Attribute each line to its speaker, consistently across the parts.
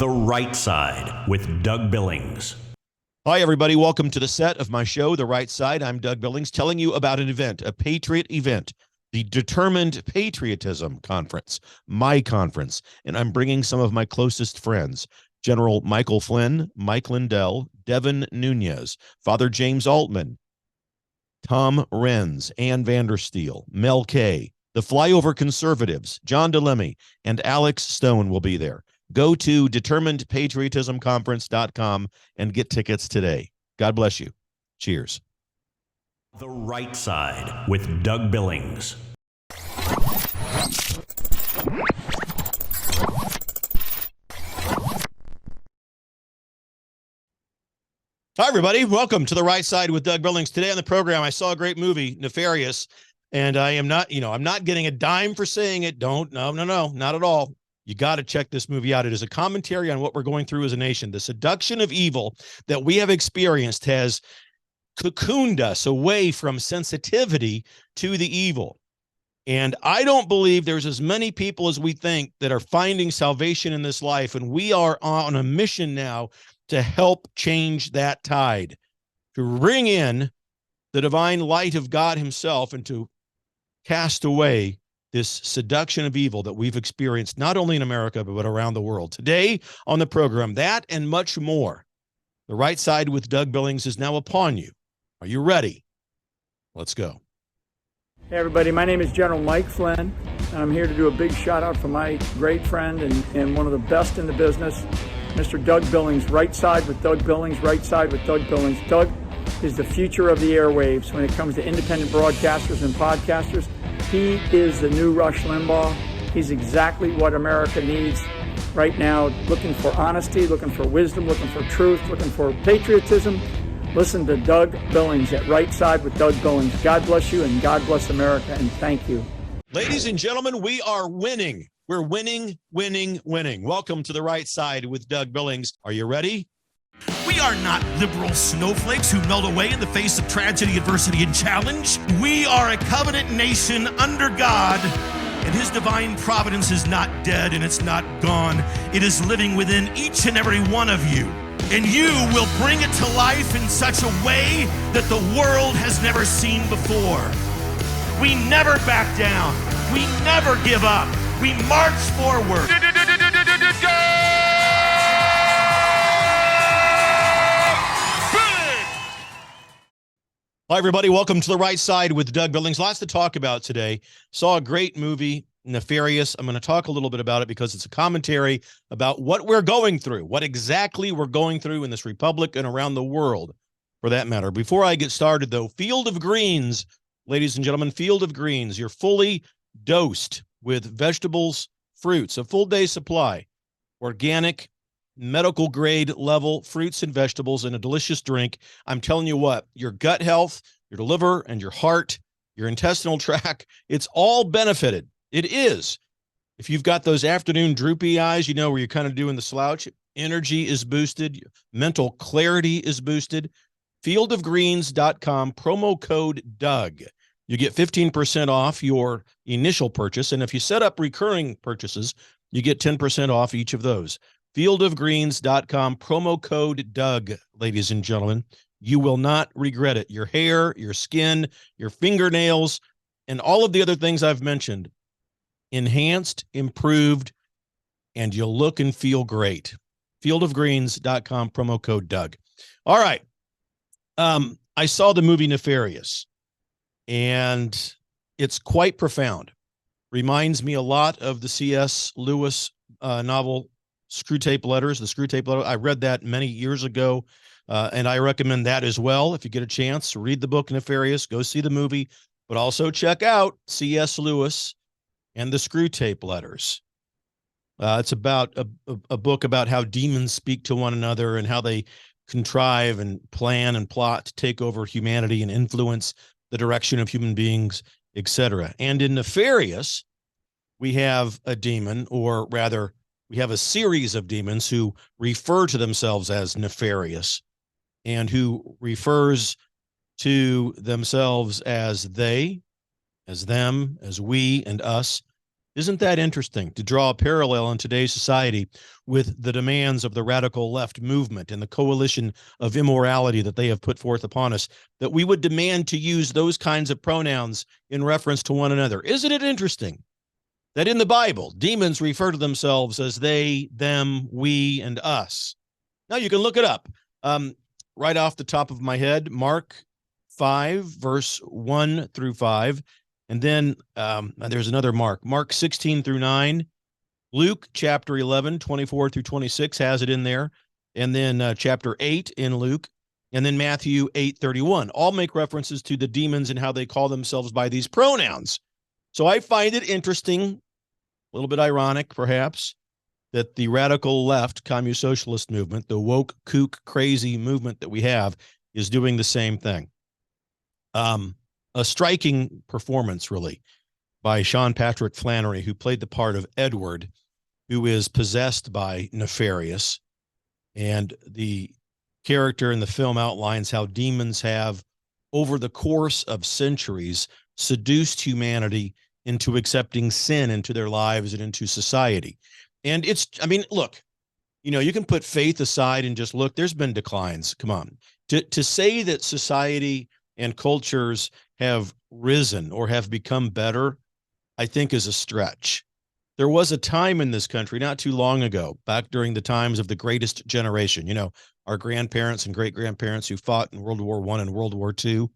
Speaker 1: The Right Side with Doug Billings.
Speaker 2: Hi, everybody. Welcome to the set of my show, The Right Side. I'm Doug Billings, telling you about an event, a patriot event, the Determined Patriotism Conference, my conference. And I'm bringing some of my closest friends, General Michael Flynn, Mike Lindell, Devin Nunes, Father James Altman, Tom Renz, VAndersteel, Mel K, the Flyover Conservatives, John DiLemme, and Alex Stone will be there. Go to determinedpatriotismconference.com and get tickets today. God bless you. Cheers.
Speaker 1: The Right Side with Doug Billings.
Speaker 2: Hi, everybody. Welcome to The Right Side with Doug Billings. Today on the program, I saw a great movie, Nefarious, and I am not, I'm not getting a dime for saying it. No, not at all. You got to check this movie out. It is a commentary on what we're going through as a nation. The seduction of evil that we have experienced has cocooned us away from sensitivity to the evil. And I don't believe there's as many people as we think that are finding salvation in this life. And we are on a mission now to help change that tide, to bring in the divine light of God himself and to cast away this seduction of evil that we've experienced not only in America, but around the world. Today on the program, that and much more. The Right Side with Doug Billings is now upon you. Are you ready? Let's go.
Speaker 3: Hey everybody, my name is General Mike Flynn, and I'm here to do a big shout out for my great friend and one of the best in the business, Mr. Doug Billings. Right Side with Doug Billings, Right Side with Doug Billings. Doug is the future of the airwaves when it comes to independent broadcasters and podcasters. He is the new Rush Limbaugh. He's exactly what America needs right now, looking for honesty, looking for wisdom, looking for truth, looking for patriotism. Listen to Doug Billings at Right Side with Doug Billings. God bless you and God bless America, and thank you.
Speaker 2: Ladies and gentlemen, we are winning. We're winning. Welcome to The Right Side with Doug Billings. Are you ready?
Speaker 4: We are not liberal snowflakes who melt away in the face of tragedy, adversity, and challenge. We are a covenant nation under God, and his divine providence is not dead and it's not gone. It is living within each and every one of you. And you will bring it to life in such a way that the world has never seen before. We never back down. We never give up. We march forward.
Speaker 2: Hi, everybody. Welcome to The Right Side with Doug Billings. Lots to talk about today. Saw a great movie, Nefarious. I'm going to talk a little bit about it because it's a commentary about what we're going through, what exactly we're going through in this republic and around the world, for that matter. Before I get started, though, Field of Greens, ladies and gentlemen, Field of Greens. You're fully dosed with vegetables, fruits, a full day supply, organic, medical grade level fruits and vegetables, and a delicious drink. I'm telling you what, your gut health, your liver and your heart, your intestinal tract, it's all benefited. It is. If you've got those afternoon droopy eyes, where you're kind of doing the slouch, energy is boosted, mental clarity is boosted. Fieldofgreens.com, promo code Doug. You get 15% off your initial purchase, and if you set up recurring purchases, you get 10% off each of those. Fieldofgreens.com, promo code Doug, ladies and gentlemen. You will not regret it. Your hair, your skin, your fingernails, and all of the other things I've mentioned, enhanced, improved, and you'll look and feel great. Fieldofgreens.com, promo code Doug. All right. I saw the movie Nefarious, and it's quite profound. Reminds me a lot of the C.S. Lewis novel Screwtape Letters, the Screwtape Letter. I read that many years ago, and I recommend that as well. If you get a chance, read the book Nefarious, go see the movie, but also check out C.S. Lewis and the Screwtape Letters. It's about a book about how demons speak to one another and how they contrive and plan and plot to take over humanity and influence the direction of human beings, etc. And in Nefarious, we have a demon, or rather, we have a series of demons who refer to themselves as nefarious and who refers to themselves as they, as them, as we, and us. Isn't that interesting to draw a parallel in today's society with the demands of the radical left movement and the coalition of immorality that they have put forth upon us, that we would demand to use those kinds of pronouns in reference to one another? Isn't it interesting that in the Bible, demons refer to themselves as they, them, we, and us? Now you can look it up. Right off the top of my head, Mark 5, verse 1 through 5. And then there's another Mark 16 through 9. Luke chapter 11, 24 through 26 has it in there. And then chapter 8 in Luke. And then Matthew 8:31. All make references to the demons and how they call themselves by these pronouns. So I find it interesting, a little bit ironic perhaps, that the radical left communist socialist movement, the woke, kook, crazy movement that we have, is doing the same thing. A striking performance, really, by Sean Patrick Flannery, who played the part of Edward, who is possessed by Nefarious. And the character in the film outlines how demons have, over the course of centuries, seduced humanity into accepting sin into their lives and into society. And it's, I mean, look, you know, you can put faith aside and just look, there's been declines. Come on. To say that society and cultures have risen or have become better, I think is a stretch. There was a time in this country not too long ago, back during the times of the greatest generation, you know, our grandparents and great-grandparents who fought in World War I and World War II,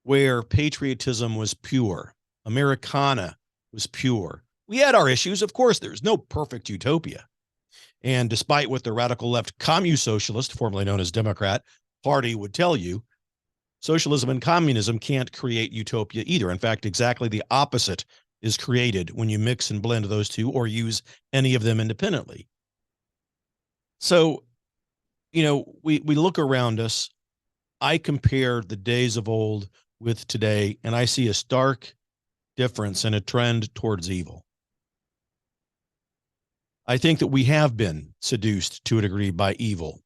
Speaker 2: where patriotism was pure. Americana was pure. We had our issues. Of course, there's no perfect utopia. And despite what the radical left commu-socialist, formerly known as Democrat, party would tell you, socialism and communism can't create utopia either. In fact, exactly the opposite is created when you mix and blend those two or use any of them independently. So, you know, we look around us. I compare the days of old with today, and I see a stark difference and a trend towards evil. I think that we have been seduced to a degree by evil.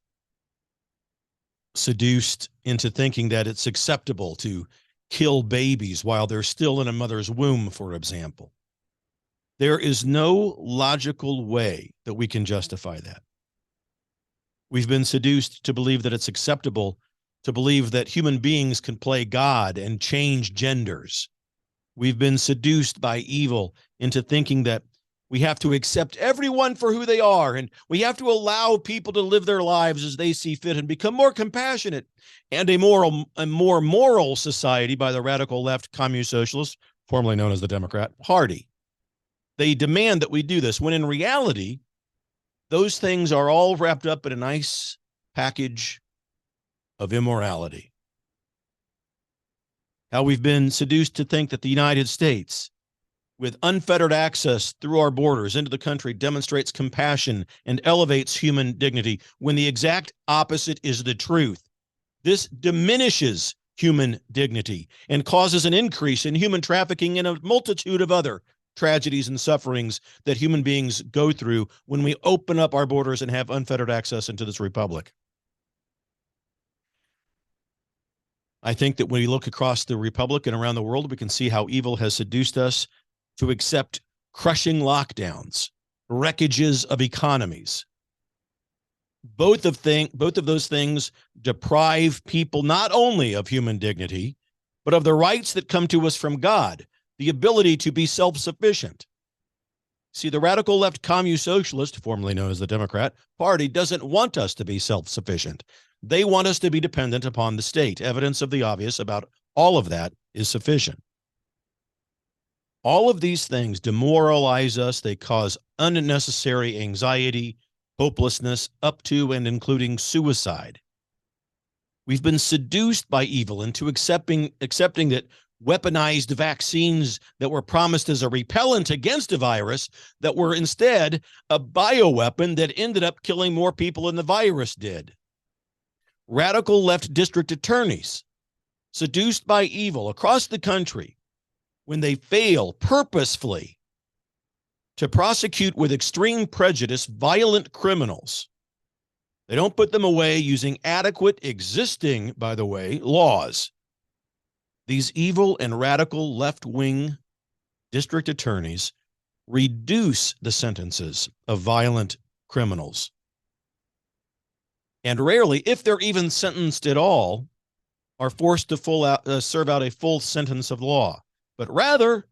Speaker 2: Seduced into thinking that it's acceptable to kill babies while they're still in a mother's womb, for example. There is no logical way that we can justify that. We've been seduced to believe that it's acceptable to believe that human beings can play God and change genders. We've been seduced by evil into thinking that we have to accept everyone for who they are, and we have to allow people to live their lives as they see fit and become more compassionate, and a more moral society by the radical left commu-socialist, formerly known as the Democrat Party. They demand that we do this, when in reality, those things are all wrapped up in a nice package of immorality. How we've been seduced to think that the United States, with unfettered access through our borders into the country, demonstrates compassion and elevates human dignity, when the exact opposite is the truth. This diminishes human dignity and causes an increase in human trafficking and a multitude of other tragedies and sufferings that human beings go through when we open up our borders and have unfettered access into this republic. I think that when we look across the republic and around the world, we can see how evil has seduced us to accept crushing lockdowns, wreckages of economies. Both of those things deprive people not only of human dignity, but of the rights that come to us from God, the ability to be self-sufficient. See, the radical left commu-socialist, formerly known as the Democrat Party, doesn't want us to be self-sufficient. They want us to be dependent upon the state. Evidence of the obvious about all of that is sufficient. All of these things demoralize us. They cause unnecessary anxiety, hopelessness, up to and including suicide. We've been seduced by evil into accepting that weaponized vaccines that were promised as a repellent against a virus that were instead a bioweapon that ended up killing more people than the virus did. Radical left district attorneys, seduced by evil across the country, when they fail purposefully to prosecute with extreme prejudice violent criminals, they don't put them away using adequate existing, by the way, laws. These evil and radical left-wing district attorneys reduce the sentences of violent criminals. And rarely, if they're even sentenced at all, are forced to serve out a full sentence of law. But rather,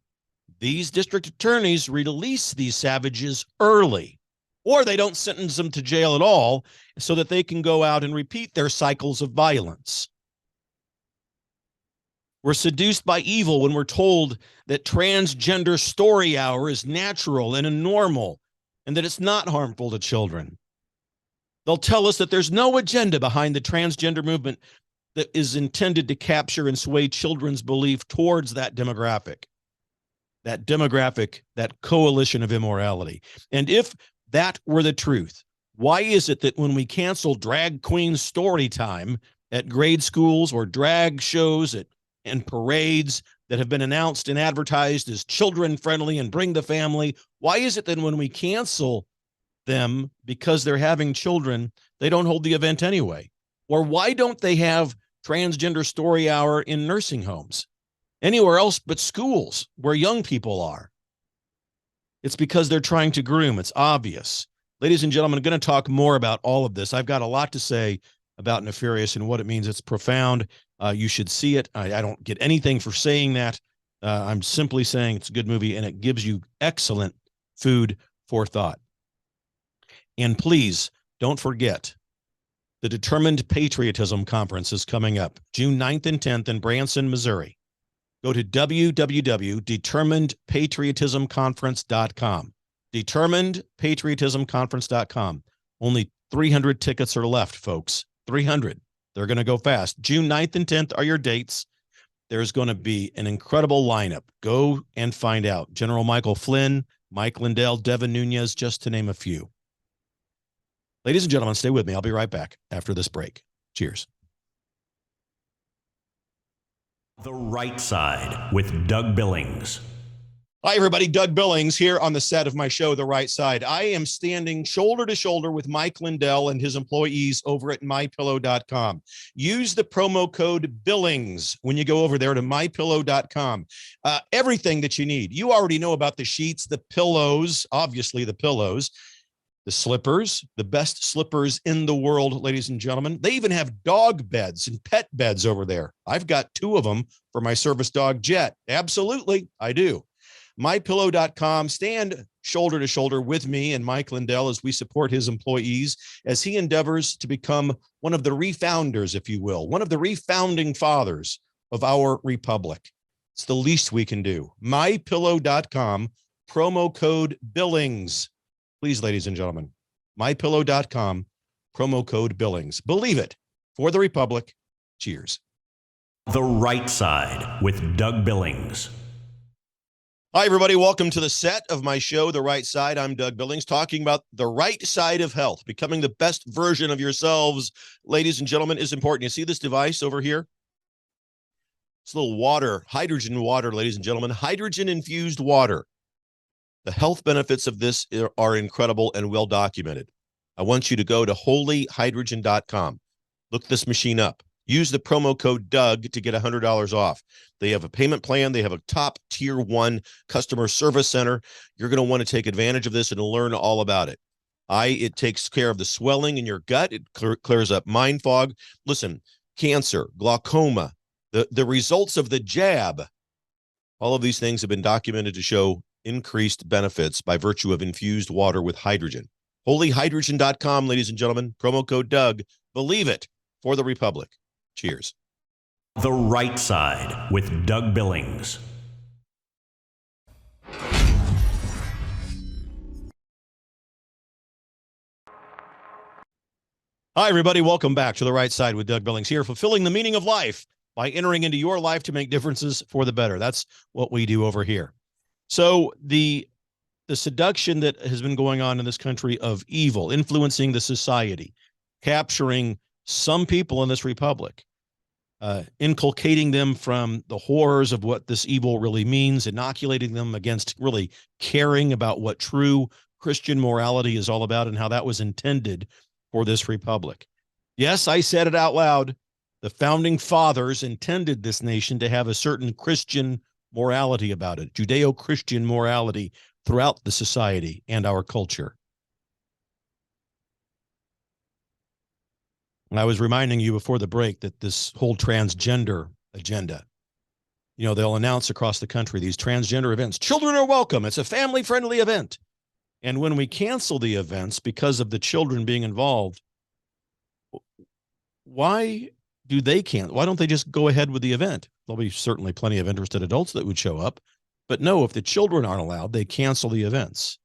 Speaker 2: these district attorneys release these savages early, or they don't sentence them to jail at all so that they can go out and repeat their cycles of violence. We're seduced by evil when we're told that transgender story hour is natural and normal and that it's not harmful to children. They'll tell us that there's no agenda behind the transgender movement that is intended to capture and sway children's belief towards that demographic, that coalition of immorality. And if that were the truth, why is it that when we cancel drag queen story time at grade schools or drag shows and parades that have been announced and advertised as children-friendly and bring the family, why is it that when we cancel them because they're having children, they don't hold the event anyway? Or why don't they have transgender story hour in nursing homes, anywhere else but schools where young people are? It's because they're trying to groom. It's obvious. Ladies and gentlemen, I'm going to talk more about all of this. I've got a lot to say about Nefarious and what it means. It's profound. You should see it. I don't get anything for saying that. I'm simply saying it's a good movie and it gives you excellent food for thought. And please don't forget, the Determined Patriotism Conference is coming up June 9th and 10th in Branson, Missouri. Go to www.determinedpatriotismconference.com. Determinedpatriotismconference.com. Only 300 tickets are left, folks. 300. They're going to go fast. June 9th and 10th are your dates. There's going to be an incredible lineup. Go and find out. General Michael Flynn, Mike Lindell, Devin Nunes, just to name a few. Ladies and gentlemen, stay with me. I'll be right back after this break. Cheers.
Speaker 1: The Right Side with Doug Billings.
Speaker 2: Hi, everybody. Doug Billings here on the set of my show, The Right Side. I am standing shoulder to shoulder with Mike Lindell and his employees over at mypillow.com. Use the promo code Billings when you go over there to mypillow.com. Everything that you need. You already know about the sheets, the pillows, obviously the pillows, the slippers, the best slippers in the world, ladies and gentlemen. They even have dog beds and pet beds over there. I've got 2 of them for my service dog, Jet. Absolutely, I do. MyPillow.com. Stand shoulder to shoulder with me and Mike Lindell as we support his employees as he endeavors to become one of the refounders, if you will, one of the refounding fathers of our republic. It's the least we can do. MyPillow.com, promo code Billings. Please, ladies and gentlemen, mypillow.com, promo code Billings. Believe it, for the Republic. Cheers.
Speaker 1: The Right Side with Doug Billings.
Speaker 2: Hi, everybody. Welcome to the set of my show, The Right Side. I'm Doug Billings, talking about the right side of health. Becoming the best version of yourselves, ladies and gentlemen, is important. You see this device over here? It's a little water, hydrogen water, ladies and gentlemen, hydrogen-infused water. The health benefits of this are incredible and well documented. I want you to go to holyhydrogen.com. Look this machine up. Use the promo code Doug to get $100 off. They have a payment plan. They have a top tier 1 customer service center. You're going to want to take advantage of this and learn all about it. It takes care of the swelling in your gut. It clears up mind fog. Listen, cancer, glaucoma, the results of the jab. All of these things have been documented to show increased benefits by virtue of infused water with hydrogen. Holyhydrogen.com, ladies and gentlemen. Promo code Doug. Believe it, for the Republic. Cheers.
Speaker 1: The Right Side with Doug Billings.
Speaker 2: Hi, everybody. Welcome back to The Right Side with Doug Billings here, fulfilling the meaning of life by entering into your life to make differences for the better. That's what we do over here. So the seduction that has been going on in this country of evil, influencing the society, capturing some people in this republic, inculcating them from the horrors of what this evil really means, inoculating them against really caring about what true Christian morality is all about and how that was intended for this republic. Yes, I said it out loud. The founding fathers intended this nation to have a certain Christian morality about it, Judeo-Christian morality throughout the society and our culture. And I was reminding you before the break that this whole transgender agenda, you know, they'll announce across the country these transgender events. Children are welcome. It's a family-friendly event. And when we cancel the events because of the children being involved, why do they cancel? Why don't they just go ahead with the event? There'll be certainly plenty of interested adults that would show up. But no, if the children aren't allowed, they cancel the events.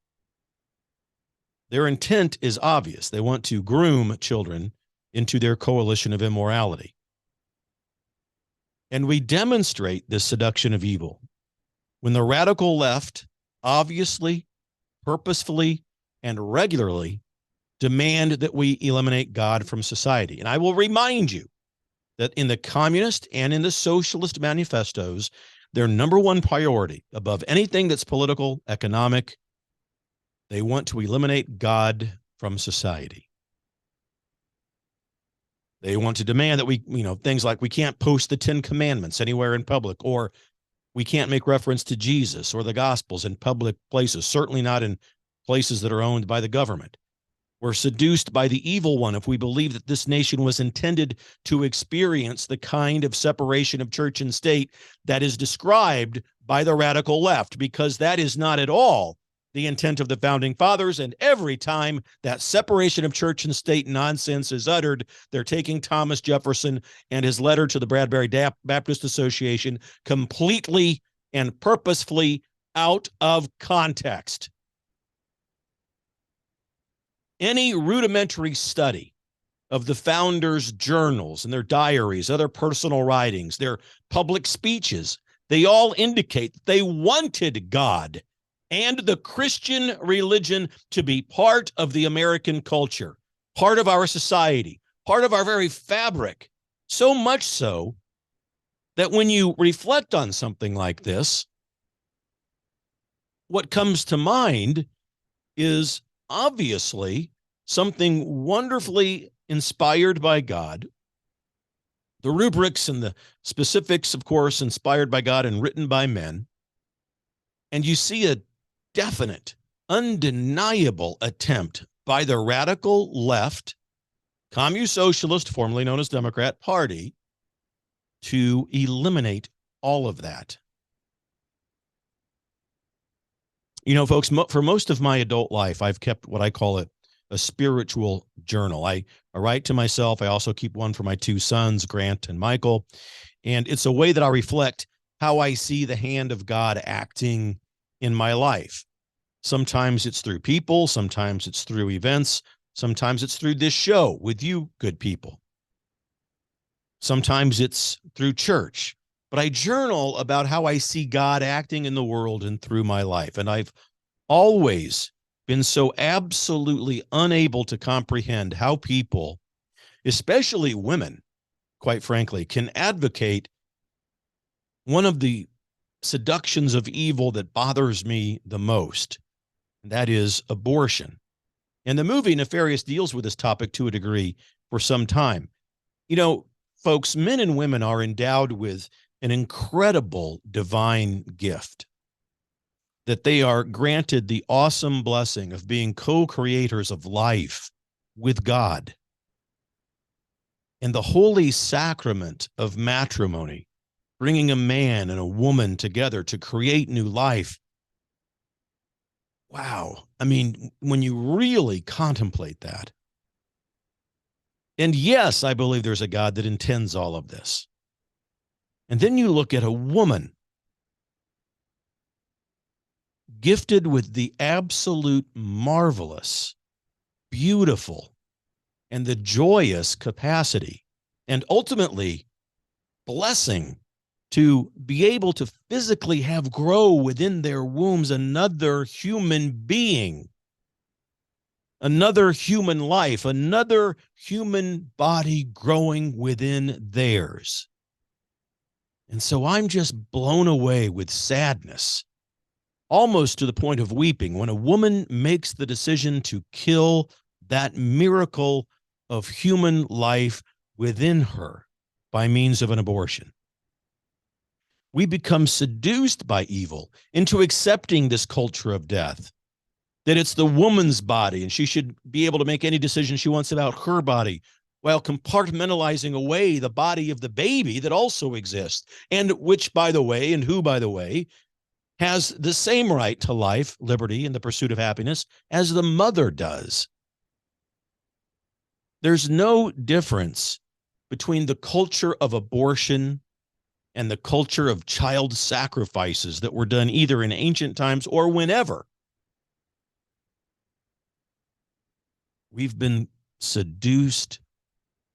Speaker 2: Their intent is obvious. They want to groom children into their coalition of immorality. And we demonstrate this seduction of evil when the radical left obviously, purposefully, and regularly demand that we eliminate God from society. And I will remind you that in the communist and in the socialist manifestos, their number one priority above anything that's political, economic, they want to eliminate God from society. They want to demand that we, things like we can't post the 10 Commandments anywhere in public, or we can't make reference to Jesus or the Gospels in public places, certainly not in places that are owned by the government. We're seduced by the evil one if we believe that this nation was intended to experience the kind of separation of church and state that is described by the radical left, because that is not at all the intent of the founding fathers. And every time that separation of church and state nonsense is uttered, they're taking Thomas Jefferson and his letter to the Bradbury Baptist Association completely and purposefully out of context. Any rudimentary study of the founders' journals and their diaries, other personal writings, their public speeches, they all indicate that they wanted God and the Christian religion to be part of the American culture, part of our society, part of our very fabric. So much so that when you reflect on something like this, what comes to mind is obviously something wonderfully inspired by God. The rubrics and the specifics, of course, inspired by God and written by men. And you see a definite, undeniable attempt by the radical left, communist-socialist, formerly known as Democrat Party, to eliminate all of that. You know, folks, for most of my adult life, I've kept what I call a spiritual journal. I write to myself. I also keep one for my two sons, Grant and Michael. And it's a way that I reflect how I see the hand of God acting in my life. Sometimes it's through people. Sometimes it's through events. Sometimes it's through this show with you good people. Sometimes it's through church. But I journal about how I see God acting in the world and through my life. And I've always been so absolutely unable to comprehend how people, especially women, quite frankly, can advocate one of the seductions of evil that bothers me the most. And that is abortion. And the movie Nefarious deals with this topic to a degree for some time. You know, folks, men and women are endowed with an incredible divine gift, that they are granted the awesome blessing of being co-creators of life with God. And the holy sacrament of matrimony, bringing a man and a woman together to create new life. Wow. I mean, when you really contemplate that. And yes, I believe there's a God that intends all of this. And then you look at a woman gifted with the absolute marvelous, beautiful, and the joyous capacity, and ultimately blessing to be able to physically have grow within their wombs another human being, another human life, another human body growing within theirs. And so I'm just blown away with sadness, almost to the point of weeping, when a woman makes the decision to kill that miracle of human life within her by means of an abortion. We become seduced by evil into accepting this culture of death, that it's the woman's body and she should be able to make any decision she wants about her body, while compartmentalizing away the body of the baby that also exists, and which, by the way, and who, by the way, has the same right to life, liberty, and the pursuit of happiness as the mother does. There's no difference between the culture of abortion and the culture of child sacrifices that were done either in ancient times or whenever. We've been seduced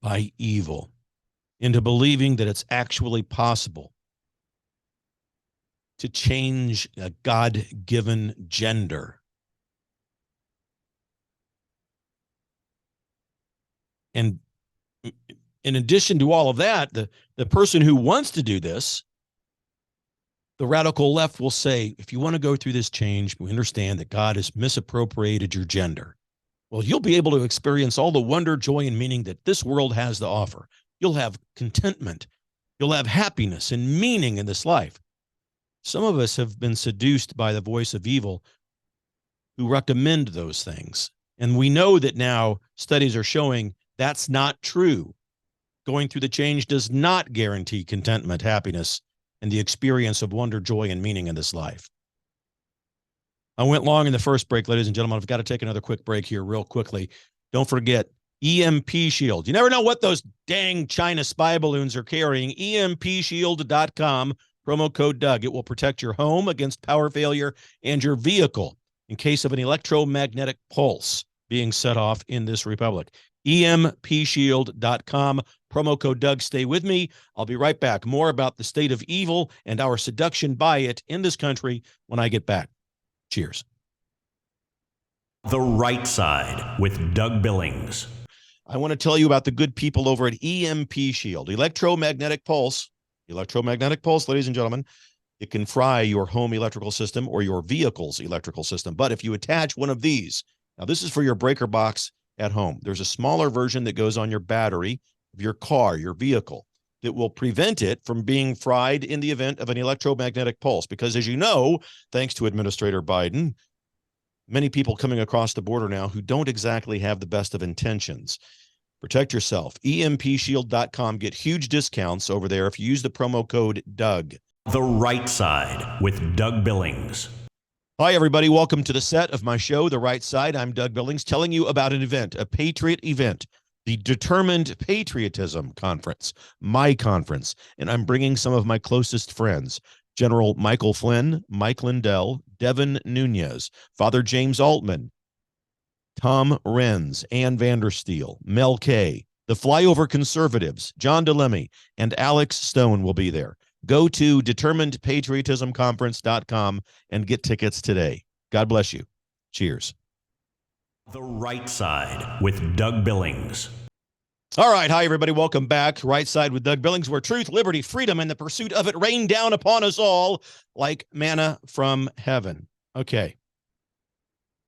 Speaker 2: by evil into believing that it's actually possible to change a God-given gender. And in addition to all of that, the person who wants to do this, the radical left will say, if you want to go through this change, we understand that God has misappropriated your gender. Well, you'll be able to experience all the wonder, joy, and meaning that this world has to offer. You'll have contentment. You'll have happiness and meaning in this life. Some of us have been seduced by the voice of evil who recommend those things. And we know that now studies are showing that's not true. Going through the change does not guarantee contentment, happiness, and the experience of wonder, joy, and meaning in this life. I went long in the first break, ladies and gentlemen. I've got to take another quick break here real quickly. Don't forget EMP Shield. You never know what those dang China spy balloons are carrying. EMPshield.com, promo code Doug. It will protect your home against power failure and your vehicle in case of an electromagnetic pulse being set off in this republic. EMPshield.com, promo code Doug. Stay with me. I'll be right back. More about the state of evil and our seduction by it in this country when I get back. Cheers.
Speaker 1: The Right Side with Doug Billings.
Speaker 2: I want to tell you about the good people over at EMP Shield. Electromagnetic pulse, ladies and gentlemen. It can fry your home electrical system or your vehicle's electrical system. But if you attach one of these, now this is for your breaker box at home. There's a smaller version that goes on your battery of your car, your vehicle, that will prevent it from being fried in the event of an electromagnetic pulse. Because as you know, thanks to Administrator Biden, many people coming across the border now who don't exactly have the best of intentions. Protect yourself. EMPshield.com. Get huge discounts over there if you use the promo code Doug.
Speaker 1: The Right Side with Doug Billings.
Speaker 2: Hi, everybody. Welcome to the set of my show, The Right Side. I'm Doug Billings, telling you about an event, a Patriot event, the Determined Patriotism Conference, my conference, and I'm bringing some of my closest friends, General Michael Flynn, Mike Lindell, Devin Nunes, Father James Altman, Tom Renz, VAndersteel, Mel K, the Flyover Conservatives, John DiLemme, and Alex Stone will be there. Go to determinedpatriotismconference.com and get tickets today. God bless you. Cheers.
Speaker 1: The Right Side with Doug Billings.
Speaker 2: All right. Hi, everybody. Welcome back. Right Side with Doug Billings, where truth, liberty, freedom, and the pursuit of it rain down upon us all like manna from heaven. Okay.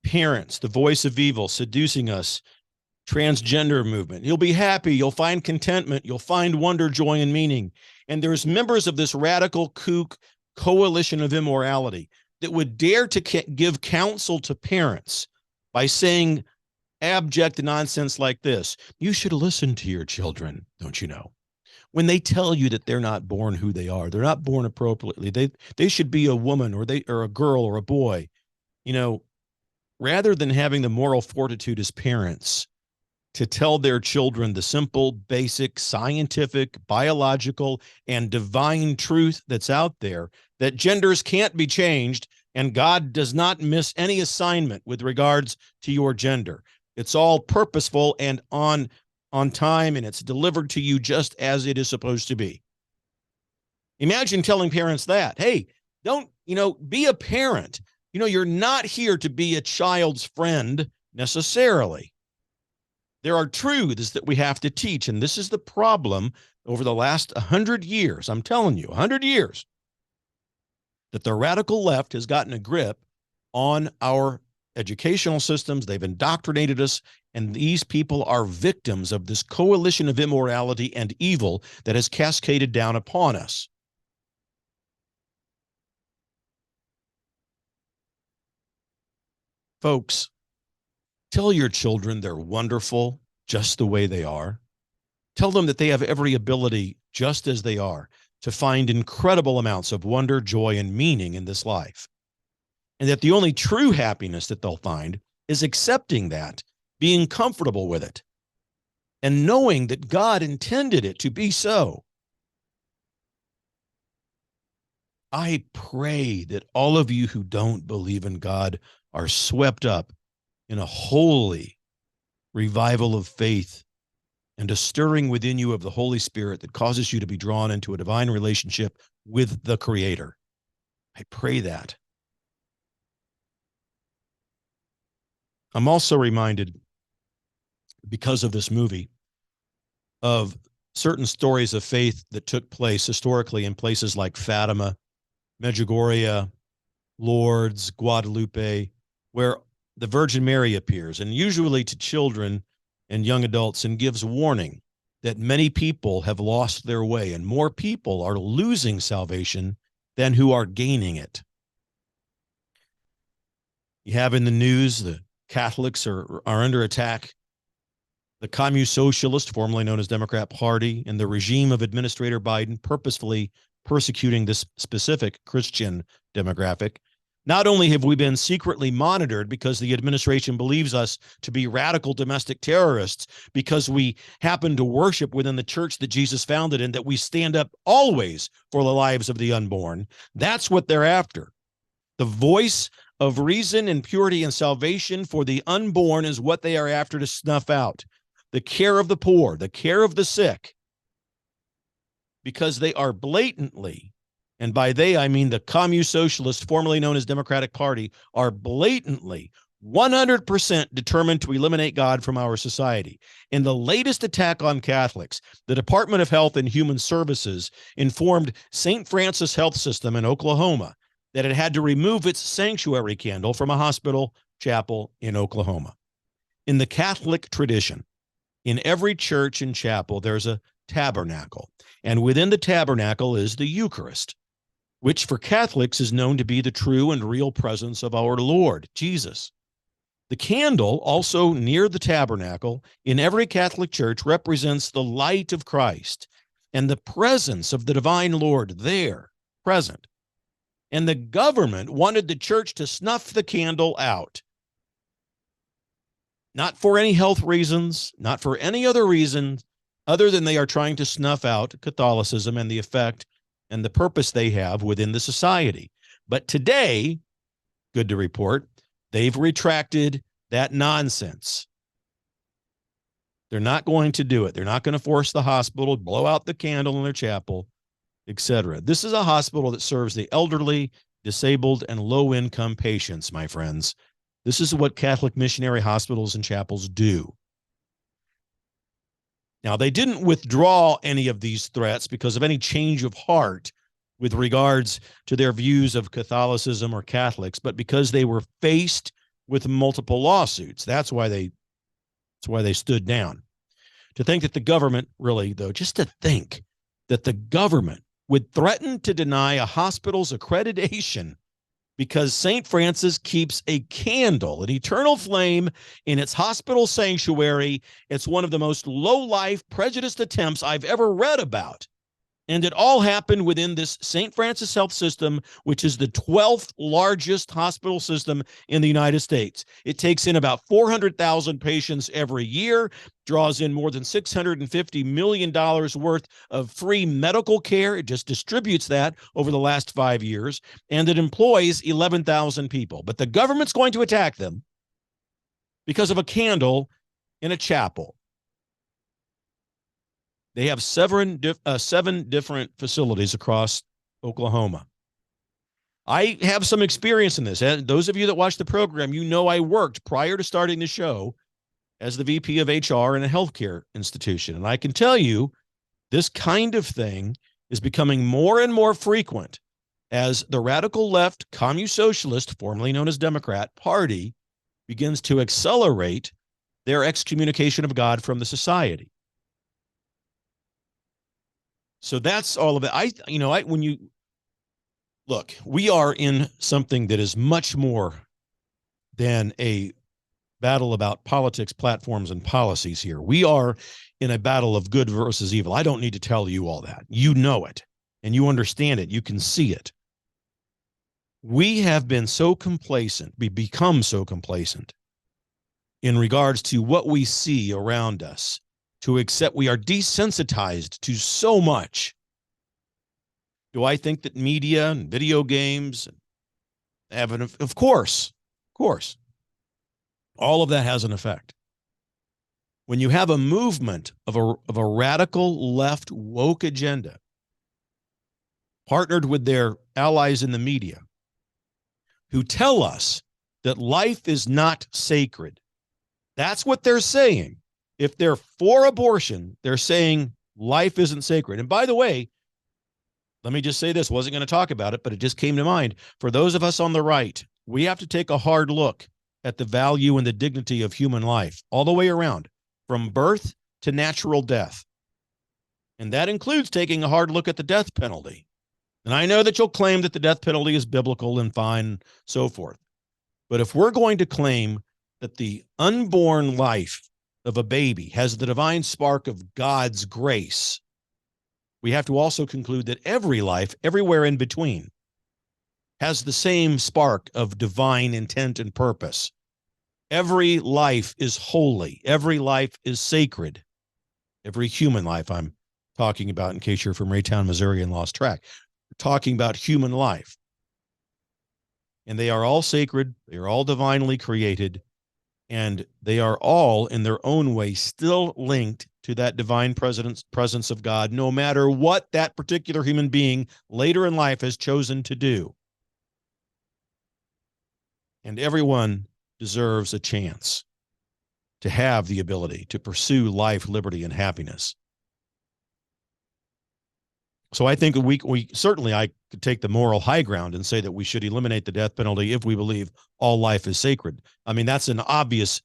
Speaker 2: Parents, the voice of evil seducing us, transgender movement. You'll be happy. You'll find contentment. You'll find wonder, joy, and meaning. And there's members of this radical kook coalition of immorality that would dare to give counsel to parents by saying abject nonsense like this. You should listen to your children, don't you know? When they tell you that they're not born who they are, they're not born appropriately. They should be a woman or a girl or a boy. You know, rather than having the moral fortitude as parents to tell their children the simple, basic, scientific, biological, and divine truth that's out there, that genders can't be changed, and God does not miss any assignment with regards to your gender. It's all purposeful and on time, and it's delivered to you just as it is supposed to be. Imagine telling parents that, hey, don't, be a parent. You're not here to be a child's friend necessarily. There are truths that we have to teach, and this is the problem over the last 100 years. I'm telling you, 100 years, that the radical left has gotten a grip on our educational systems. They've indoctrinated us, and these people are victims of this coalition of immorality and evil that has cascaded down upon us. Folks, tell your children they're wonderful just the way they are. Tell them that they have every ability just as they are to find incredible amounts of wonder, joy, and meaning in this life. And that the only true happiness that they'll find is accepting that, being comfortable with it, and knowing that God intended it to be so. I pray that all of you who don't believe in God are swept up in a holy revival of faith and a stirring within you of the Holy Spirit that causes you to be drawn into a divine relationship with the Creator. I pray that. I'm also reminded, because of this movie, of certain stories of faith that took place historically in places like Fatima, Medjugorje, Lourdes, Guadalupe, where the Virgin Mary appears, and usually to children and young adults, and gives warning that many people have lost their way and more people are losing salvation than who are gaining it. You have in the news the Catholics are under attack. The Communist Socialist, formerly known as Democrat Party, and the regime of Administrator Biden purposefully persecuting this specific Christian demographic. Not only have we been secretly monitored because the administration believes us to be radical domestic terrorists because we happen to worship within the church that Jesus founded and that we stand up always for the lives of the unborn. That's what they're after. The voice of reason and purity and salvation for the unborn is what they are after to snuff out. The care of the poor, the care of the sick, because they are blatantly, and by they I mean the Communist Socialists, formerly known as Democratic Party, are blatantly 100% determined to eliminate God from our society. In the latest attack on Catholics, the Department of Health and Human Services informed St. Francis Health System in Oklahoma that it had to remove its sanctuary candle from a hospital chapel in Oklahoma. In the Catholic tradition, in every church and chapel, there's a tabernacle, and within the tabernacle is the Eucharist, which for Catholics is known to be the true and real presence of our Lord, Jesus. The candle, also near the tabernacle, in every Catholic church represents the light of Christ and the presence of the divine Lord there, present. And the government wanted the church to snuff the candle out. Not for any health reasons, not for any other reason, other than they are trying to snuff out Catholicism and the effect and the purpose they have within the society. But today, good to report, they've retracted that nonsense. They're not going to do it. They're not going to force the hospital to blow out the candle in their chapel, etc. This is a hospital that serves the elderly, disabled, and low-income patients, my friends. This is what Catholic missionary hospitals and chapels do. Now, they didn't withdraw any of these threats because of any change of heart with regards to their views of Catholicism or Catholics, but because they were faced with multiple lawsuits. That's why they stood down. To think that the government, really, though, just to think that the government would threaten to deny a hospital's accreditation because St. Francis keeps a candle, an eternal flame, in its hospital sanctuary. It's one of the most low-life, prejudiced attempts I've ever read about. And it all happened within this St. Francis Health System, which is the 12th largest hospital system in the United States. It takes in about 400,000 patients every year, draws in more than $650 million worth of free medical care. It just distributes that over the last 5 years, and it employs 11,000 people. But the government's going to attack them because of a candle in a chapel. They have seven different facilities across Oklahoma. I have some experience in this. And those of you that watch the program, you know I worked prior to starting the show as the VP of HR in a healthcare institution. And I can tell you this kind of thing is becoming more and more frequent as the radical left Communist Socialist, formerly known as Democrat Party, begins to accelerate their excommunication of God from the society. So that's all of it. When you look, we are in something that is much more than a battle about politics, platforms, and policies here. We are in a battle of good versus evil. I don't need to tell you all that. You know it, and you understand it. You can see it. We have been so complacent, we become so complacent in regards to what we see around us, to accept we are desensitized to so much. Do I think that media and video games have an, of course, all of that has an effect. When you have a movement of a radical left woke agenda partnered with their allies in the media who tell us that life is not sacred, that's what they're saying. If they're for abortion, they're saying life isn't sacred. And by the way, let me just say this, wasn't going to talk about it, but it just came to mind. For those of us on the right, we have to take a hard look at the value and the dignity of human life all the way around, from birth to natural death. And that includes taking a hard look at the death penalty. And I know that you'll claim that the death penalty is biblical and fine, so forth. But if we're going to claim that the unborn life of a baby has the divine spark of God's grace, we have to also conclude that every life, everywhere in between, has the same spark of divine intent and purpose. Every life is holy. Every life is sacred. Every human life I'm talking about, in case you're from Raytown, Missouri and lost track. We're talking about human life. And they are all sacred. They are all divinely created. And they are all, in their own way, still linked to that divine presence of God, no matter what that particular human being later in life has chosen to do. And everyone deserves a chance to have the ability to pursue life, liberty, and happiness. So I think we certainly, I could take the moral high ground and say that we should eliminate the death penalty if we believe all life is sacred. I mean, that's an obvious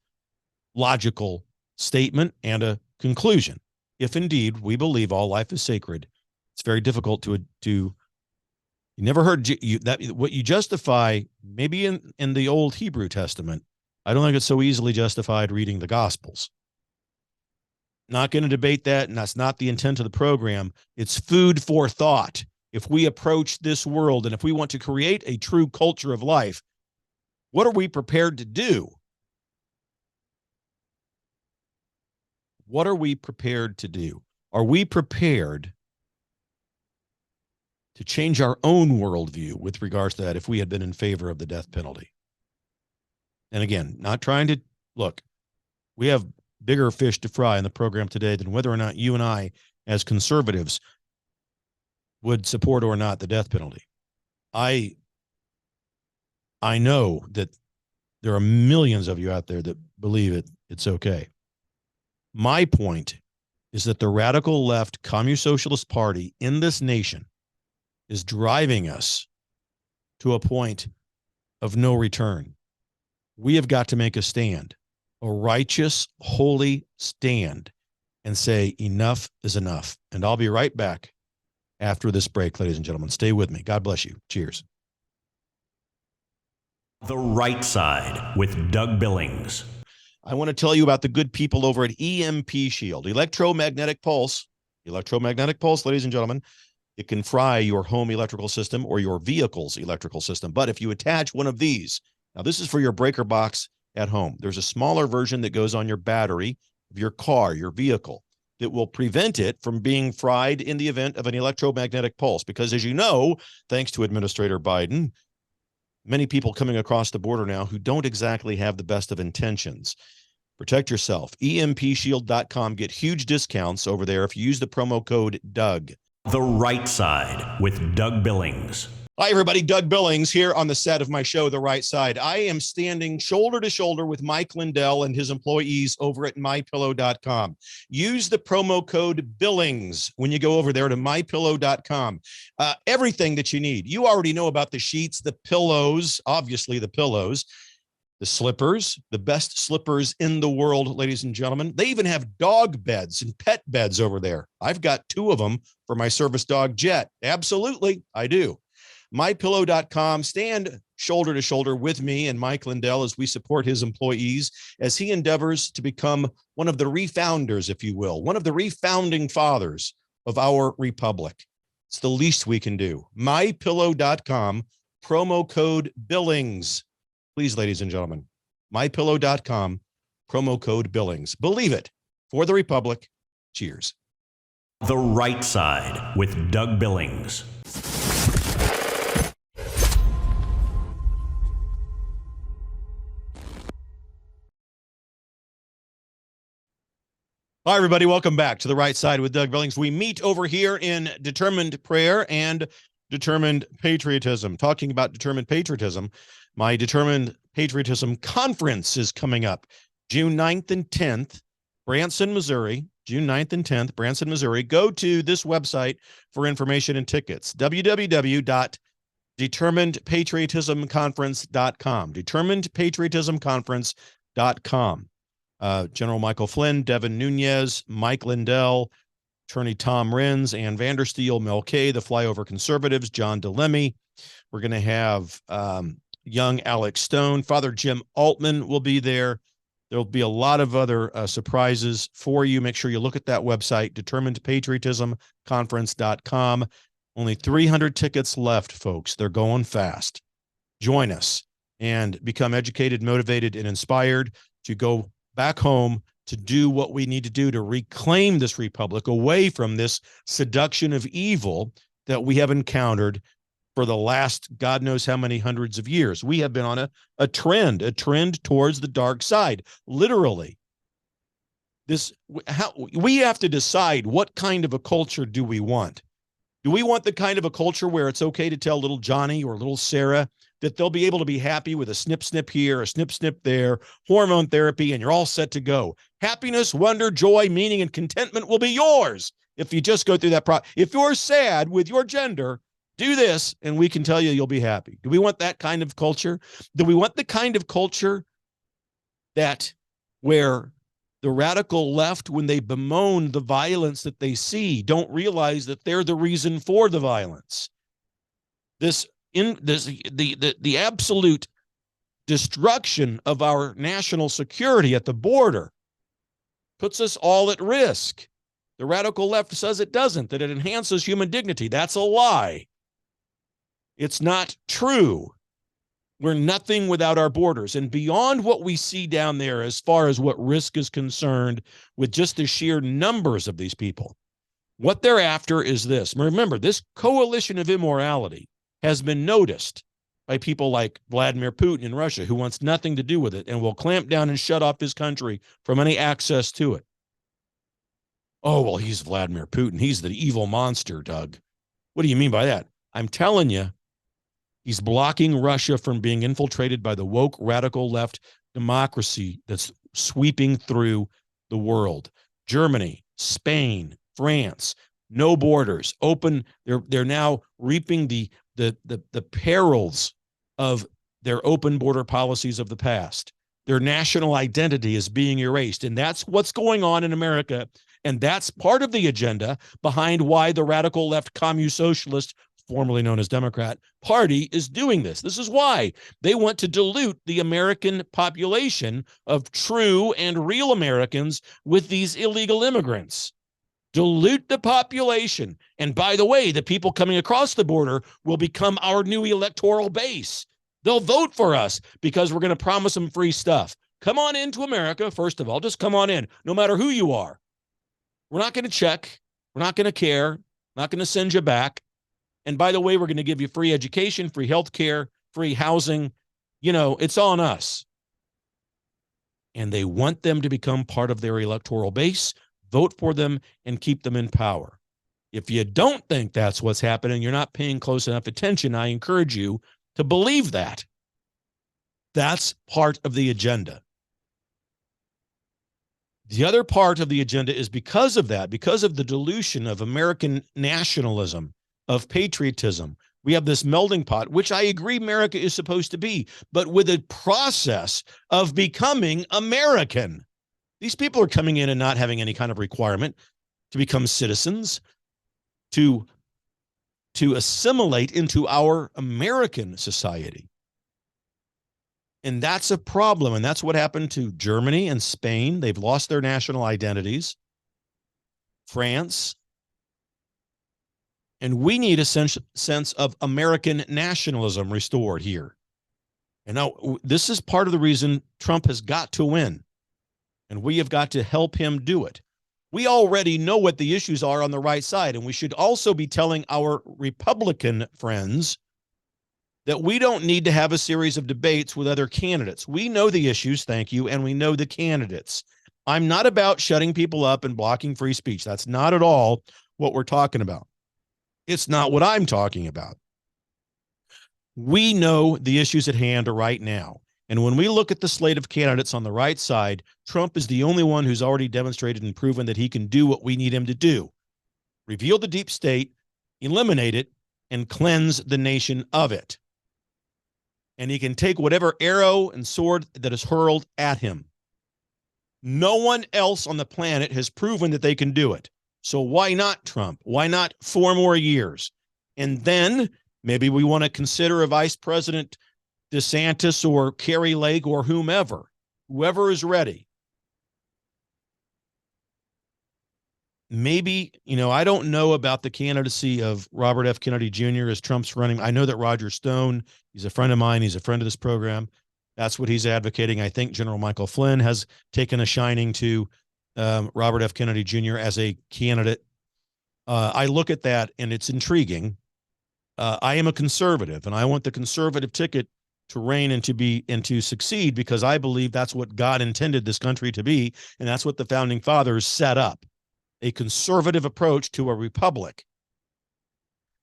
Speaker 2: logical statement and a conclusion. If indeed we believe all life is sacred, it's very difficult to you never heard that what you justify maybe in the old Hebrew Testament. I don't think it's so easily justified reading the Gospels. Not going to debate that, and that's not the intent of the program. It's food for thought. If we approach this world and if we want to create a true culture of life, what are we prepared to do? What are we prepared to do? Are we prepared to change our own worldview with regards to that if we had been in favor of the death penalty? And again, not trying to look, we have bigger fish to fry in the program today than whether or not you and I, as conservatives, would support or not the death penalty. I know that there are millions of you out there that believe it's okay. My point is that the radical left Communist Socialist Party in this nation is driving us to a point of no return. We have got to make a stand, a righteous, holy stand, and say enough is enough. And I'll be right back after this break, ladies and gentlemen. Stay with me. God bless you. Cheers.
Speaker 1: The Right Side with Doug Billings.
Speaker 2: I want to tell you about the good people over at EMP Shield, electromagnetic pulse, ladies and gentlemen. It can fry your home electrical system or your vehicle's electrical system. But if you attach one of these, now this is for your breaker box at home. There's a smaller version that goes on your battery of your car, your vehicle, that will prevent it from being fried in the event of an electromagnetic pulse. Because as you know, thanks to Administrator Biden, many people coming across the border now who don't exactly have the best of intentions. Protect yourself. EMPshield.com. Get huge discounts over there if you use the promo code Doug.
Speaker 1: The Right Side with Doug Billings.
Speaker 2: Hi, everybody. Doug Billings here on the set of my show, The Right Side. I am standing shoulder to shoulder with Mike Lindell and his employees over at MyPillow.com. Use the promo code Billings when you go over there to MyPillow.com. Everything that you need. You already know about the sheets, the pillows, obviously the pillows, the slippers, the best slippers in the world, ladies and gentlemen. They even have dog beds and pet beds over there. I've got 2 of them for my service dog, Jet. Absolutely, I do. MyPillow.com. Stand shoulder to shoulder with me and Mike Lindell as we support his employees as he endeavors to become one of the refounders, if you will, one of the refounding fathers of our republic. It's the least we can do. MyPillow.com, promo code Billings. Please, ladies and gentlemen, MyPillow.com, promo code Billings. Believe it, for the republic. Cheers.
Speaker 1: The Right Side with Doug Billings.
Speaker 2: Hi, everybody. Welcome back to The Right Side with Doug Billings. We meet over here in Determined Prayer and Determined Patriotism. Talking about Determined Patriotism, my Determined Patriotism Conference is coming up June 9th and 10th, Branson, Missouri. June 9th and 10th, Branson, Missouri. Go to this website for information and tickets, www.determinedpatriotismconference.com, determinedpatriotismconference.com. General Michael Flynn, Devin Nunes, Mike Lindell, Attorney Tom Renz, and VAndersteel, Mel K, the Flyover Conservatives, John DiLemme. We're going to have young Alex Stone. Father Jim Altman will be there. There'll be a lot of other surprises for you. Make sure you look at that website, determinedpatriotismconference.com. Only 300 tickets left, folks. They're going fast. Join us and become educated, motivated, and inspired to go back home to do what we need to do to reclaim this republic away from this seduction of evil that we have encountered for the last God knows how many hundreds of years. We have been on a trend towards the dark side, literally. We have to decide what kind of a culture do we want. Do we want the kind of a culture where it's okay to tell little Johnny or little Sarah that they'll be able to be happy with a snip, snip here, a snip, snip there, hormone therapy, and you're all set to go? Happiness, wonder, joy, meaning, and contentment will be yours if you just go through that process. If you're sad with your gender, do this, and we can tell you you'll be happy. Do we want that kind of culture? Do we want the kind of culture that where the radical left, when they bemoan the violence that they see, don't realize that they're the reason for the violence? The absolute destruction of our national security at the border puts us all at risk. The radical left says it doesn't, that it enhances human dignity. That's a lie. It's not true. We're nothing without our borders. And beyond what we see down there as far as what risk is concerned with just the sheer numbers of these people, what they're after is this. Remember, this coalition of immorality has been noticed by people like Vladimir Putin in Russia, who wants nothing to do with it and will clamp down and shut off his country from any access to it. Oh, well, he's Vladimir Putin. He's the evil monster, Doug. What do you mean by that? I'm telling you, he's blocking Russia from being infiltrated by the woke radical left democracy that's sweeping through the world. Germany, Spain, France, no borders, open. They're now reaping the perils of their open border policies of the past. Their national identity is being erased. And that's what's going on in America. And that's part of the agenda behind why the radical left communist socialist, formerly known as Democrat, Party is doing this. This is why they want to dilute the American population of true and real Americans with these illegal immigrants. Dilute the population. And by the way, the people coming across the border will become our new electoral base. They'll vote for us because we're going to promise them free stuff. Come on into America, first of all. Just come on in, no matter who you are. We're not going to check. We're not going to care. Not going to send you back. And by the way, we're going to give you free education, free health care, free housing. You know, it's on us. And they want them to become part of their electoral base, vote for them, and keep them in power. If you don't think that's what's happening, you're not paying close enough attention. I encourage you to believe that. That's part of the agenda. The other part of the agenda is because of that, because of the dilution of American nationalism, of patriotism. We have this melding pot, which I agree America is supposed to be, but with a process of becoming American. These people are coming in and not having any kind of requirement to become citizens, to assimilate into our American society. And that's a problem. And that's what happened to Germany and Spain. They've lost their national identities. France. And we need a sense of American nationalism restored here. And now this is part of the reason Trump has got to win. And we have got to help him do it. We already know what the issues are on the right side. And we should also be telling our Republican friends that we don't need to have a series of debates with other candidates. We know the issues, thank you, and we know the candidates. I'm not about shutting people up and blocking free speech. That's not at all what we're talking about. It's not what I'm talking about. We know the issues at hand right now. And when we look at the slate of candidates on the right side, Trump is the only one who's already demonstrated and proven that he can do what we need him to do. Reveal the deep state, eliminate it, and cleanse the nation of it. And he can take whatever arrow and sword that is hurled at him. No one else on the planet has proven that they can do it. So why not Trump? Why not 4 more years? And then maybe we want to consider a Vice President DeSantis or Kerry Lake or whomever is ready. Maybe, I don't know about the candidacy of Robert F. Kennedy Jr. as Trump's running. I know that Roger Stone, he's a friend of mine. He's a friend of this program. That's what he's advocating. I think General Michael Flynn has taken a shining to Robert F. Kennedy Jr. as a candidate. I look at that and it's intriguing. I am a conservative and I want the conservative ticket to reign and to succeed because I believe that's what God intended this country to be. And that's what the founding fathers set up. A conservative approach to a republic,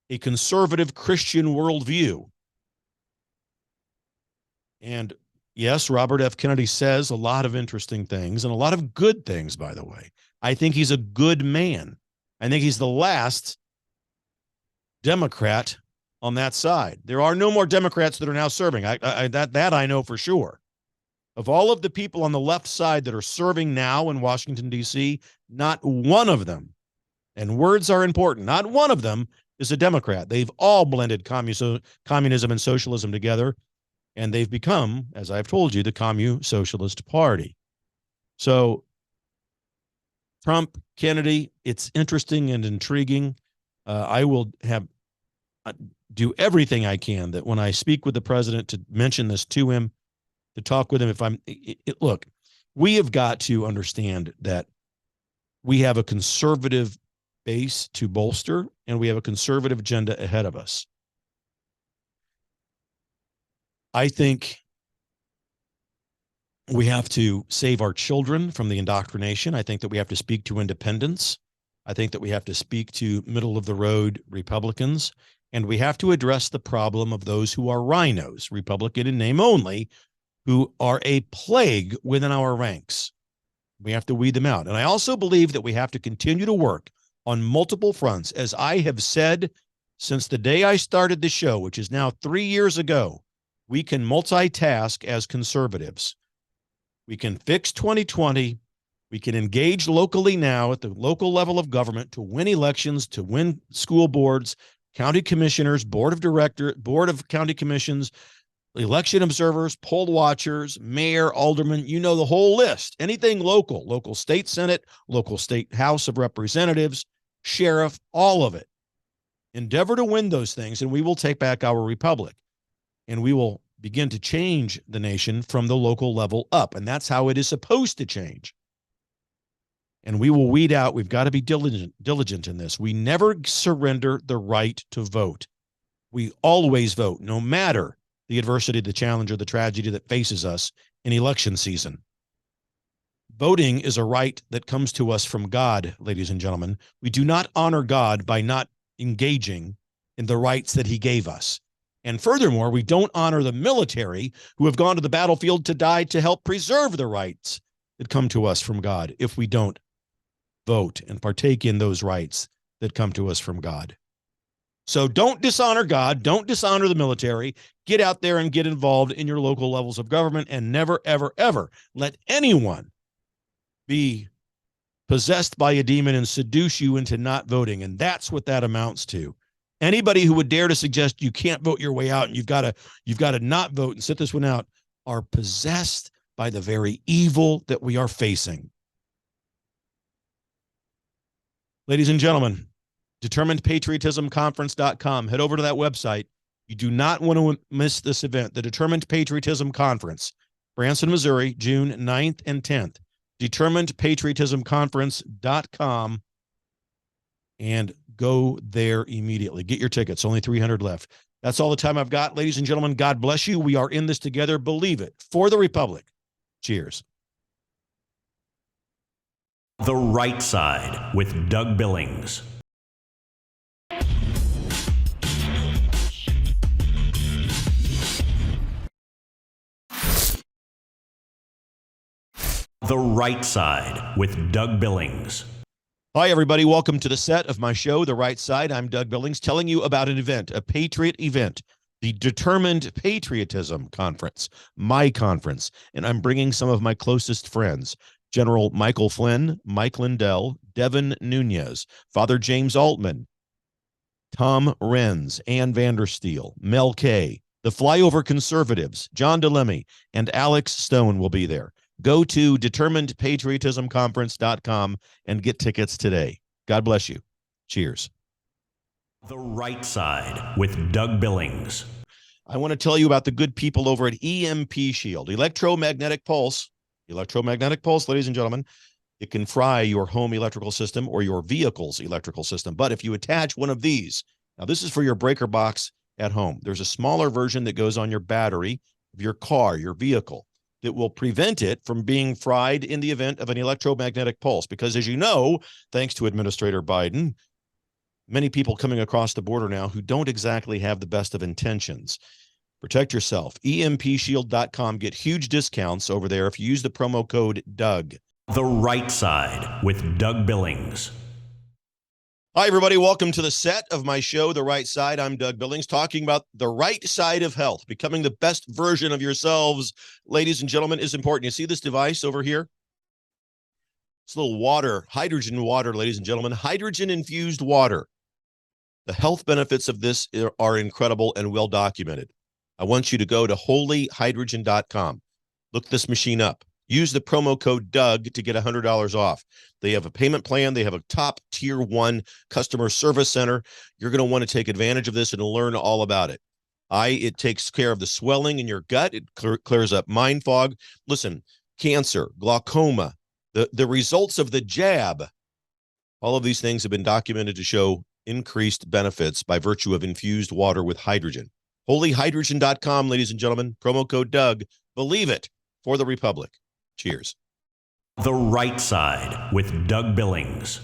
Speaker 2: a conservative Christian worldview. And yes, Robert F. Kennedy says a lot of interesting things and a lot of good things, by the way. I think he's a good man. I think he's the last Democrat on that side. There are no more Democrats that are now serving. That I know for sure. Of all of the people on the left side that are serving now in Washington, D.C., not one of them, and words are important, not one of them is a Democrat. They've all blended communism and socialism together, and they've become, as I've told you, the Communist Socialist Party. So Trump, Kennedy, it's interesting and intriguing. I will do everything I can that when I speak with the president to mention this to him, to talk with him. Look, we have got to understand that we have a conservative base to bolster and we have a conservative agenda ahead of us. I think we have to save our children from the indoctrination. I think that we have to speak to independents. I think that we have to speak to middle of the road Republicans, and we have to address the problem of those who are rhinos, Republican in name only, who are a plague within our ranks. We have to weed them out. And I also believe that we have to continue to work on multiple fronts. As I have said since the day I started the show, which is now 3 years ago, we can multitask as conservatives. We can fix 2020. We can engage locally now at the local level of government to win elections, to win school boards, county commissioners, board of county commissions, election observers, poll watchers, mayor, alderman, the whole list. Anything local state senate, local state house of representatives, sheriff, all of it. Endeavor to win those things, and we will take back our republic. And we will begin to change the nation from the local level up. And that's how it is supposed to change. And we will weed out. We've got to be diligent in this. We never surrender the right to vote. We always vote, no matter the adversity, the challenge, or the tragedy that faces us in election season. Voting is a right that comes to us from God, ladies and gentlemen. We do not honor God by not engaging in the rights that he gave us. And furthermore, we don't honor the military who have gone to the battlefield to die to help preserve the rights that come to us from God if we don't vote and partake in those rights that come to us from God. So don't dishonor God. Don't dishonor the military. Get out there and get involved in your local levels of government, and never, ever, ever let anyone be possessed by a demon and seduce you into not voting. And that's what that amounts to. Anybody who would dare to suggest you can't vote your way out and you've got to not vote and sit this one out, are possessed by the very evil that we are facing. Ladies and gentlemen, determinedpatriotismconference.com. Head over to that website. You do not want to miss this event, the Determined Patriotism Conference, Branson, Missouri, June 9th and 10th. determinedpatriotismconference.com, and go there immediately. Get your tickets. Only 300 left. That's all the time I've got. Ladies and gentlemen, God bless you. We are in this together. Believe it. For the Republic. Cheers.
Speaker 1: The Right Side with Doug Billings. The Right Side with Doug Billings.
Speaker 2: Hi, everybody. Welcome to the set of my show, The Right Side. I'm Doug Billings, telling you about an event, a patriot event, the Determined Patriotism Conference, my conference. And I'm bringing some of my closest friends, General Michael Flynn, Mike Lindell, Devin Nunes, Father James Altman, Tom Renz, VAndersteel, Mel K, the Flyover Conservatives, John DiLemme, and Alex Stone will be there. Go to determinedpatriotismconference.com and get tickets today. God bless you. Cheers.
Speaker 1: The Right Side with Doug Billings.
Speaker 2: I want to tell you about the good people over at EMP Shield, electromagnetic pulse. Electromagnetic pulse, ladies and gentlemen, it can fry your home electrical system or your vehicle's electrical system. But if you attach one of these, now this is for your breaker box at home. There's a smaller version that goes on your battery of your car, your vehicle, that will prevent it from being fried in the event of an electromagnetic pulse. Because as you know, thanks to Administrator Biden, many people coming across the border now who don't exactly have the best of intentions. Protect yourself. EMPshield.com. Get huge discounts over there if you use the promo code Doug.
Speaker 1: The Right Side with Doug Billings.
Speaker 2: Hi, everybody. Welcome to the set of my show, The Right Side. I'm Doug Billings, talking about the right side of health. Becoming the best version of yourselves, ladies and gentlemen, is important. You see this device over here? It's a little water, hydrogen water, ladies and gentlemen, hydrogen-infused water. The health benefits of this are incredible and well documented. I want you to go to holyhydrogen.com. Look this machine up. Use the promo code Doug to get $100 off. They have a payment plan. They have a top tier 1 customer service center. You're going to want to take advantage of this and learn all about it. It takes care of the swelling in your gut. It clears up mind fog. Listen, cancer, glaucoma, the results of the jab, all of these things have been documented to show increased benefits by virtue of infused water with hydrogen. Holyhydrogen.com, ladies and gentlemen, promo code Doug. Believe it, for the Republic. Cheers.
Speaker 1: The Right Side with Doug Billings.